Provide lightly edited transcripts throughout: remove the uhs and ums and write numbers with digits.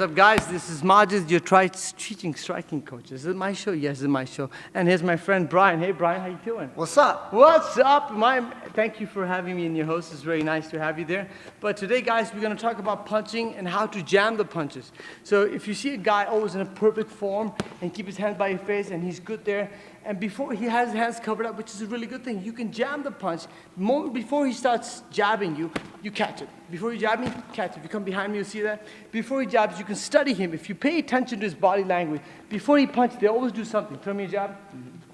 up, guys? This is Majid, your teaching striking coach. Is it my show? Yes, it's my show. And here's my friend Brian. Hey, Brian, how you doing? What's up? What's up? Thank you for having me in your host. It's very nice to have you there. But today, guys, we're going to talk about punching and how to jam the punches. So if you see a guy always in a perfect form and keep his hands by your face and he's good there, and before he has his hands covered up, which is a really good thing, you can jam the punch. The moment before he starts jabbing you, you catch it. Before you jab me, catch it. If you come behind me, you'll see that. Before he jabs, you can study him. If you pay attention to his body language, before he punches, they always do something. Throw me a jab.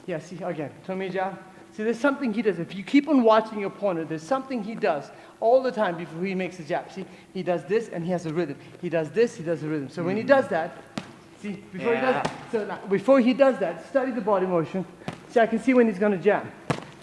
Yeah, see, again, throw me a jab. See, there's something he does. If you keep on watching your opponent, there's something he does all the time before he makes a jab. See, he does this and he has a rhythm. He does this, he does a rhythm. So when he does that, see, before he does that, study the body motion. See, I can see when he's going to jam.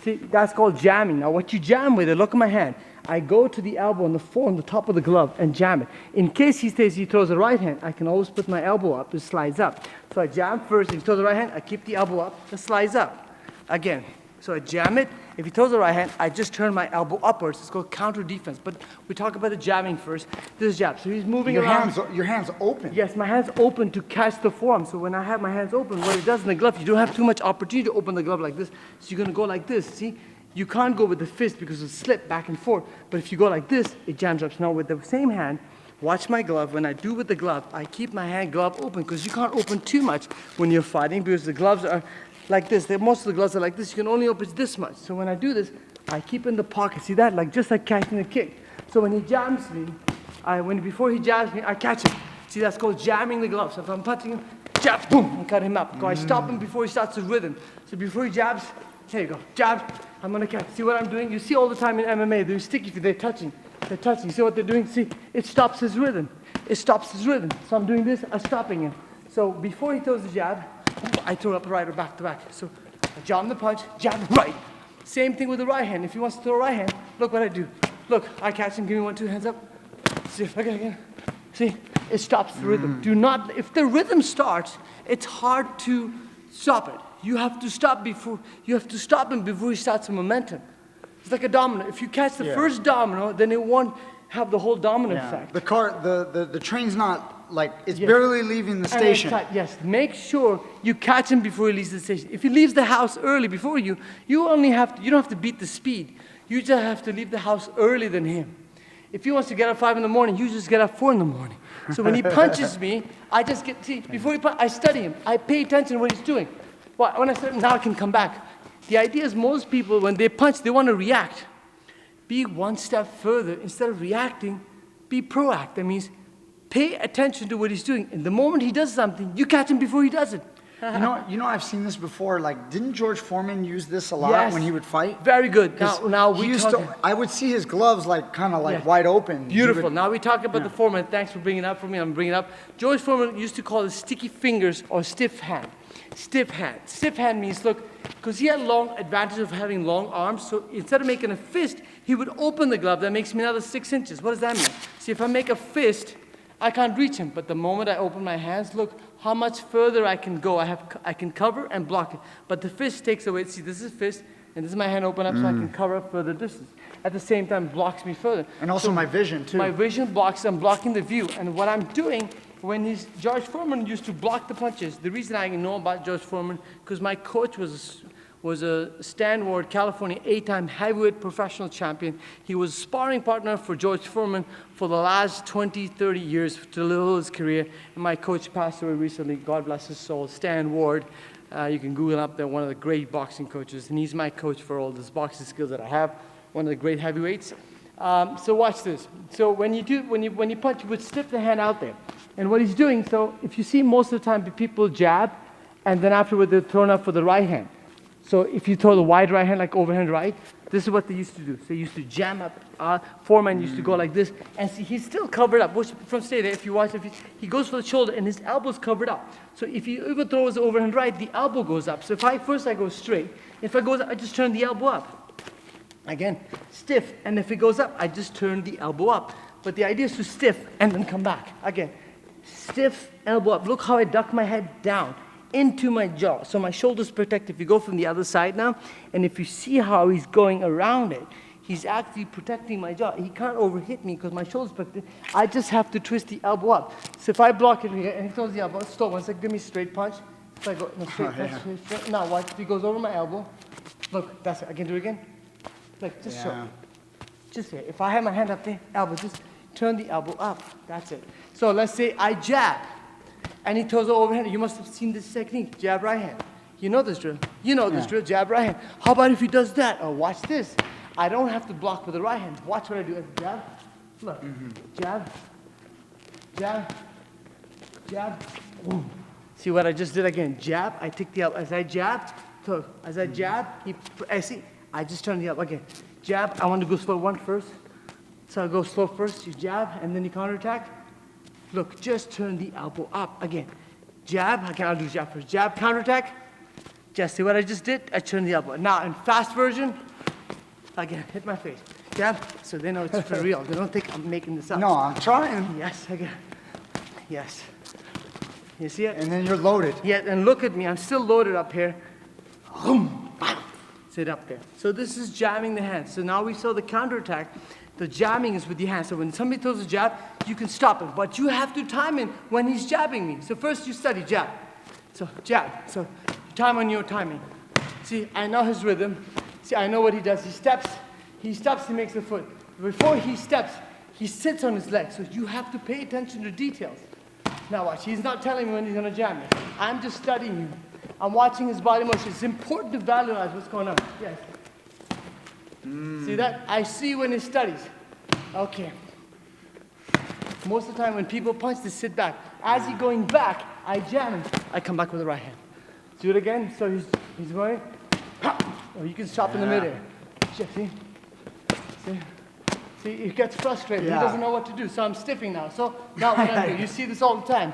See, that's called jamming. Now, what you jam with, look at my hand. I go to the elbow on the forearm, the top of the glove, and jam it. In case he throws the right hand, I can always put my elbow up, it slides up. So I jam first. If he throws the right hand, I keep the elbow up, it slides up. Again. So I jam it. If he throws the right hand, I just turn my elbow upwards. It's called counter defense. But we talk about the jamming first. This is jab. So he's moving around. Your hands open. Yes, my hands open to catch the forearm. So when I have my hands open, what it does in the glove, you don't have too much opportunity to open the glove like this. So you're going to go like this. See? You can't go with the fist because it'll slip back and forth. But if you go like this, it jams up. So now with the same hand, watch my glove. When I do with the glove, I keep my hand glove open because you can't open too much when you're fighting because the gloves are like this. Most of the gloves are like this. You can only open this much. So when I do this, I keep in the pocket. See that? Just like catching a kick. So when he jams me, before he jabs me, I catch him. See, that's called jamming the glove. So if I'm punching him, jab, boom, and cut him up. I stop him before he starts his rhythm. So before he jabs, here you go, jab, I'm gonna catch. See what I'm doing? You see all the time in MMA, they're sticky, they're touching. They're touching. See what they're doing? See, it stops his rhythm. It stops his rhythm. So I'm doing this, I'm stopping him. So before he throws the jab, I throw up right or back to back. So I jam the punch, jab right. Same thing with the right hand. If he wants to throw a right hand, look what I do. Look, I catch him, give me 1, 2 hands up. See, again. See, it stops the rhythm. If the rhythm starts, it's hard to stop it. You have to stop him before he starts a momentum. It's like a domino. If you catch the first domino, then it won't have the whole domino effect. The train's not it's barely leaving the station. Yes, make sure you catch him before he leaves the station. If he leaves the house early before you, you don't have to beat the speed. You just have to leave the house earlier than him. If he wants to get up 5 in the morning, you just get up 4 in the morning. So when he punches me, before he punches, I study him. I pay attention to what he's doing. When I study him, now I can come back. The idea is most people, when they punch, they want to react. Be one step further. Instead of reacting, be proactive. That means pay attention to what he's doing. And the moment he does something, you catch him before he does it. You know, I've seen this before. Didn't George Foreman use this a lot when he would fight? Very good. I would see his gloves wide open. Beautiful. Now we talk about the Foreman. Thanks for bringing it up for me. I'm bringing it up. George Foreman used to call it sticky fingers or stiff hand. Stiff hand. Stiff hand means, look, because he had long advantage of having long arms, so instead of making a fist, he would open the glove. That makes me another 6 inches. What does that mean? See, if I make a fist, I can't reach him. But the moment I open my hands, look how much further I can go. I can cover and block it. But the fist takes away. See, this is fist, and this is my hand open up so I can cover up further distance. At the same time, blocks me further. And also my vision, too. My vision blocks, I'm blocking the view. And what I'm doing, George Foreman used to block the punches. The reason I know about George Foreman, because my coach was a Stanford, California, 8-time heavyweight professional champion. He was a sparring partner for George Foreman for the last 20, 30 years to live his career. And my coach passed away recently, God bless his soul, Stan Ward. You can Google up there, one of the great boxing coaches. And he's my coach for all these boxing skills that I have, one of the great heavyweights. So watch this. So when you punch, you would stiff the hand out there. And what he's doing, so if you see most of the time people jab, and then afterward they're thrown up for the right hand. So if you throw the wide right hand, like overhand right, this is what they used to do. So they used to jam up. Foreman used to go like this. And see, he's still covered up. From stay there, if you watch, he goes for the shoulder and his elbow's covered up. So if he even throws the overhand right, the elbow goes up. So first I go straight. If I goes up, I just turn the elbow up. Again, stiff. And if it goes up, I just turn the elbow up. But the idea is to stiff and then come back. Again, stiff, elbow up. Look how I duck my head down into my jaw. So my shoulder's protected. If you go from the other side now, and if you see how he's going around it, he's actually protecting my jaw. He can't overhit me because my shoulder's protected. I just have to twist the elbow up. So if I block it here and he throws the elbow, stop one second, give me a straight punch. If I go, no, straight punch, straight. Now watch, if he goes over my elbow, look, that's it. I can do it again. Like, just show. Just here. If I have my hand up there, elbow, just turn the elbow up. That's it. So let's say I jab, and he throws it overhand. You must have seen this technique, jab right hand. You know this drill. You know this drill, jab right hand. How about if he does that? Oh, watch this. I don't have to block with the right hand. Watch what I do. Jab, look, jab, jab, jab. Boom. See what I just did again? Jab. I take the elbow. As I jab, so as I jab, I see. I just turn the elbow again. Jab. I want to go slow one first. So I go slow first. You jab, and then you counterattack. Look, just turn the elbow up again. Jab. Okay, I'll do jab first. Jab, counterattack. Just see what I just did? I turned the elbow. Now in fast version. Again, hit my face. Jab, so they know it's for real. They don't think I'm making this up. No, I'm trying. Yes, again. Yes. You see it? And then you're loaded. Yeah, and look at me. I'm still loaded up here. Boom, bam. Sit up there. So this is jamming the hands. So now we saw the counterattack. The jamming is with the hands. So when somebody throws a jab, you can stop it. But you have to time it when he's jabbing me. So first you study jab. So jab. So time on your timing. See, I know his rhythm. See, I know what he does. He steps, he makes a foot. Before he steps, he sits on his leg. So you have to pay attention to details. Now watch, he's not telling me when he's gonna jam me. I'm just studying him. I'm watching his body motion. It's important to visualize what's going on. Yes. See that? I see when he studies. Okay. Most of the time when people punch, they sit back. As he's going back, I jam him. I come back with the right hand. Do it again. So he's going. Or you can stop in the middle. See? See, he gets frustrated. He doesn't know what to do. So I'm stiffing now. So now what I do, you see this all the time.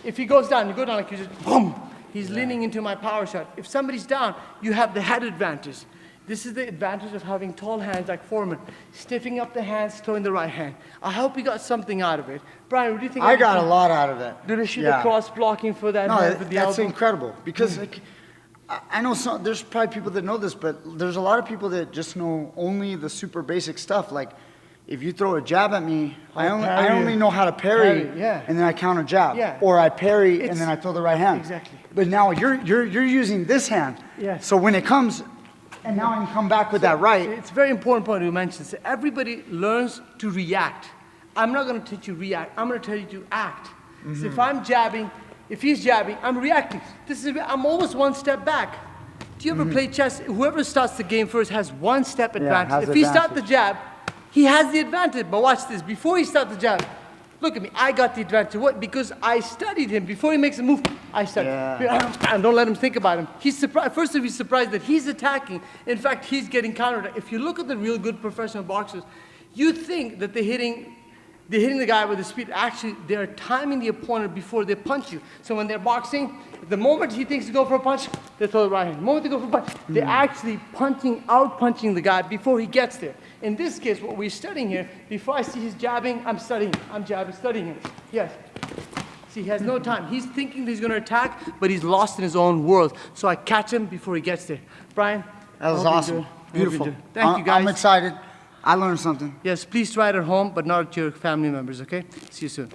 If he goes down, you go down like you just boom. He's leaning into my power shot. If somebody's down, you have the head advantage. This is the advantage of having tall hands like Foreman. Stiffing up the hands, throwing the right hand. I hope you got something out of it. Brian, what do you think? I got a lot out of it. Did I shoot the cross blocking for that hand with the that's elbow? incredible. Because like, I know there's probably people that know this, but there's a lot of people that just know only the super basic stuff. Like, if you throw a jab at me, I only know how to parry, and then I counter jab, or I parry and then I throw the right hand. Exactly. But now you're using this hand. Yes. So when it comes, and now I can come back with that right. It's a very important point you mentioned. So everybody learns to react. I'm not going to teach you react. I'm going to tell you to act. So if I'm jabbing, if he's jabbing, I'm reacting. I'm always one step back. Do you ever play chess? Whoever starts the game first has one step advantage. If he starts the jab, he has the advantage. But watch this. Before he starts the jab, look at me. I got the advantage. What? Because I studied him. Before he makes a move, I studied. And don't let him think about him. He's surprised. First of all, he's surprised that he's attacking. In fact, he's getting countered. If you look at the real good professional boxers, you think that they're hitting the guy with the speed. Actually, they're timing the opponent before they punch you. So when they're boxing, the moment he thinks to go for a punch, they throw the right hand. The moment they go for a punch, they're actually out-punching the guy before he gets there. In this case, what we're studying here, before I see his jabbing, I'm studying. I'm jabbing, studying him. Yes. See, he has no time. He's thinking that he's going to attack, but he's lost in his own world. So I catch him before he gets there. Brian? That was awesome. Beautiful. Thank you, guys. I'm excited. I learned something. Yes, please try it at home, but not at your family members, okay? See you soon.